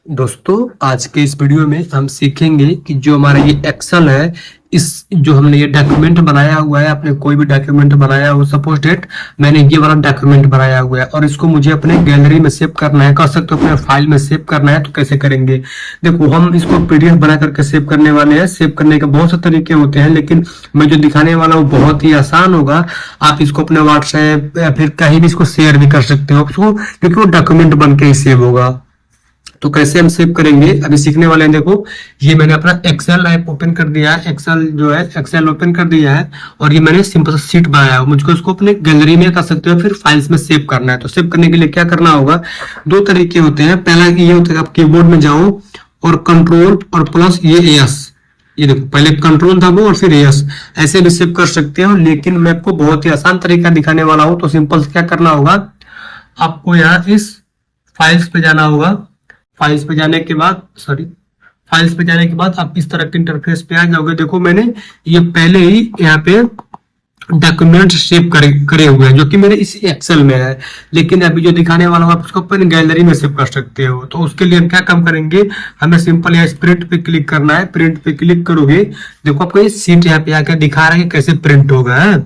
दोस्तों आज के इस वीडियो में हम सीखेंगे कि जो हमारा ये एक्सेल है, इस जो हमने ये डॉक्यूमेंट बनाया हुआ है, आपने कोई भी डॉक्यूमेंट बनाया हो, सपोज डेट मैंने ये वाला डॉक्यूमेंट बनाया हुआ है और इसको मुझे अपने गैलरी में सेव करना है, कर सकते हो अपने फाइल में सेव करना है। तो कैसे करेंगे, देखो हम इसको पीडीएफ बना करके सेव करने वाले हैं। सेव करने के बहुत से तरीके होते हैं, लेकिन मैं जो दिखाने वाला हूँ बहुत ही आसान होगा। आप इसको अपने व्हाट्सएप या फिर कहीं भी इसको शेयर भी कर सकते हो उसको, क्योंकि वो डॉक्यूमेंट बन के ही सेव होगा। तो कैसे हम सेव करेंगे अभी सीखने वाले हैं। देखो ये मैंने अपना एक्सेल ऐप ओपन कर दिया है, एक्सेल जो है एक्सेल ओपन कर दिया है और ये मैंने सिंपल सा शीट बनाया है। मुझको इसको अपने गैलरी में कर सकते हो, फिर फाइल्स में सेव करना है। तो सेव करने के लिए क्या करना होगा, दो तरीके होते हैं। पहला ये होता है आप कीबोर्ड में जाओ और कंट्रोल और प्लस ये एस, ये देखो पहले कंट्रोल दबाओ और फिर एस, ऐसे भी सेव कर सकते हो। लेकिन मैं आपको बहुत ही आसान तरीका दिखाने वाला हूँ। तो सिंपल से क्या करना होगा, आपको यहाँ इस फाइल्स पे जाना होगा। फाइल्स पे जाने के बाद आप इस तरह के इंटरफेस पे आ जाओगे। देखो मैंने ये पहले ही यहाँ पे डॉक्यूमेंट सेव करे हुए हैं जो कि मेरे इस एक्सेल में है, लेकिन अभी जो दिखाने वाला हूँ आप उसको अपनी गैलरी में सेव कर सकते हो। तो उसके लिए हम क्या काम करेंगे, हमें सिंपल यहाँ प्रिंट पे क्लिक करना है। प्रिंट पे क्लिक करोगे, देखो आपको ये सीट यहाँ पे आके दिखा रहा है कि कैसे प्रिंट होगा है।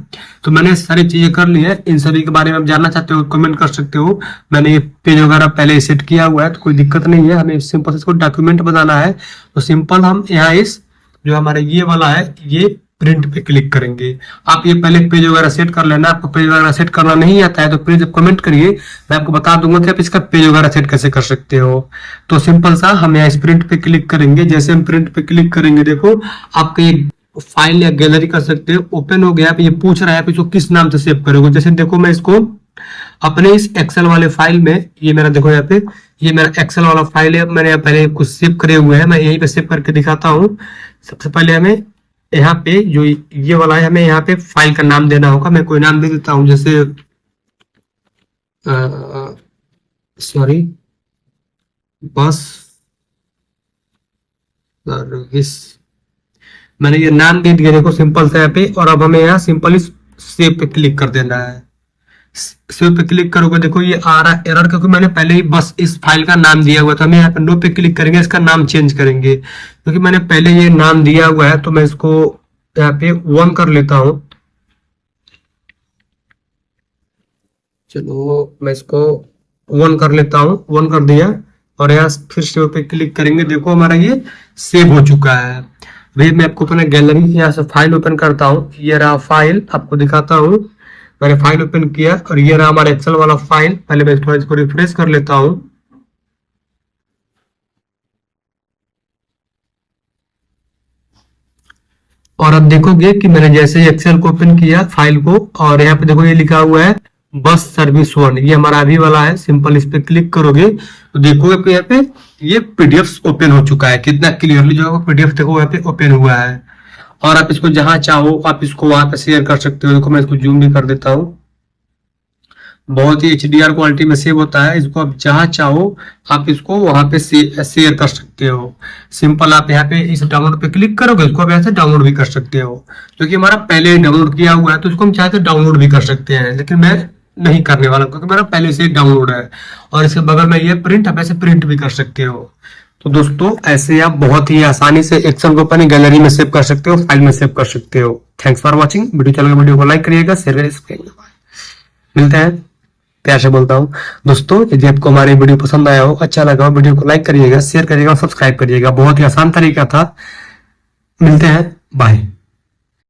तो मैंने सारी चीजें कर ली है। इन सभी के बारे में आप जानना चाहते हो कमेंट कर सकते हो। मैंने ये पेज वगैरह पहले सेट किया हुआ है, तो कोई दिक्कत नहीं है। हमें सिंपल इसको डॉक्यूमेंट बनाना है। तो सिंपल हम यहाँ इस जो हमारा ये वाला है, ये प्रिंट पे क्लिक करेंगे। आप ये पहले पेज वगैरह सेट कर लेना। आपको पेज वगैरह सेट करना नहीं आता है तो प्लीज कमेंट करिए, मैं आपको बता दूंगा कि आप इसका पेज वगैरह सेट कैसे कर सकते हो। तो सिंपल सा हम यहाँ इस प्रिंट पे क्लिक करेंगे। जैसे हम प्रिंट पे क्लिक करेंगे, देखो आपका ये फाइल या गैलरी कर सकते हो ओपन हो गया। ये पूछ रहा है आप इसको किस नाम से सेव करोगे। जैसे देखो मैं इसको अपने इस एक्सेल वाले फाइल में, ये मेरा देखो यहाँ पे ये मेरा एक्सेल वाला फाइल है, मैंने पहले कुछ सेव करे हुए हैं, मैं यहीं पे सेव करके दिखाता हूँ। सबसे पहले हमें यहाँ पे जो ये वाला है, हमें यहाँ पे फाइल का नाम देना होगा। मैं कोई नाम दे देता हूँ, जैसे सॉरी बस सर्विस, मैंने ये नाम दे दिया। देखो सिंपल से यहाँ पे, और अब हमें यहाँ सिंपली सेव पे क्लिक कर देना है। सेव पे क्लिक करोगे, देखो ये आ रहा है एरर, क्योंकि मैंने पहले ही बस इस फाइल का नाम दिया हुआ था। मैं यहाँ पे नो पे क्लिक करेंगे, इसका नाम चेंज करेंगे, क्योंकि मैंने पहले ये नाम दिया हुआ है। तो मैं इसको यहाँ पे 1 कर लेता हूँ। चलो मैं इसको 1 कर लेता हूँ, 1 कर दिया और यहाँ फिर सेव पे क्लिक करेंगे। देखो हमारा ये सेव हो चुका है। भाई मैं आपको अपने गैलरी यहाँ से फाइल ओपन करता हूँ। ये रहा फाइल, आपको दिखाता हूँ। मैंने फाइल ओपन किया और ये रहा हमारा एक्सेल वाला फाइल। पहले मैं थोड़ा इसको रिफ्रेश कर लेता हूँ। और अब देखोगे कि मैंने जैसे ही एक्सेल को ओपन किया फाइल को, और यहाँ पे देखो ये लिखा हुआ है बस सर्विस 1, ये हमारा अभी वाला है। सिंपल इस पे क्लिक करोगे तो देखोगे कि यहाँ पे ये पीडीएफ ओपन हो चुका है। कितना क्लियरली जो है पीडीएफ देखो यहाँ पे ओपन हुआ है। और आप इसको जहां चाहो आप इसको वहां पे शेयर कर सकते हो। देखो मैं इसको जूम भी कर देता हूँ, बहुत ही एचडीआर क्वालिटी में सेव होता है। इसको आप जहां चाहो आप इसको वहां पे शेयर कर सकते हो। सिंपल आप यहाँ पे इस डाउनलोड पे क्लिक करोगे, इसको आप ऐसे डाउनलोड भी कर सकते हो, क्योंकि हमारा पहले ही डाउनलोड किया हुआ है। तो इसको हम चाहे तो डाउनलोड भी कर सकते हैं, लेकिन मैं नहीं करने वाला क्योंकि मेरा पहले से डाउनलोड है। और इसके बगल में ये प्रिंट, आप ऐसे प्रिंट भी कर सकते हो। तो दोस्तों ऐसे आप बहुत ही आसानी से एक्सेल को अपनी गैलरी में सेव कर सकते हो, फाइल में सेव कर सकते हो। Thanks for watching. वीडियो चल वीडियो को लाइक करिएगा, शेयर करिएगा। मिलते हैं, प्यार से बोलता हूँ दोस्तों। यदि आपको हमारी वीडियो पसंद आया हो, अच्छा लगा हो, वीडियो को लाइक करिएगा, शेयर करिएगा और सब्सक्राइब करिएगा। बहुत ही आसान तरीका था। मिलते हैं, बाय।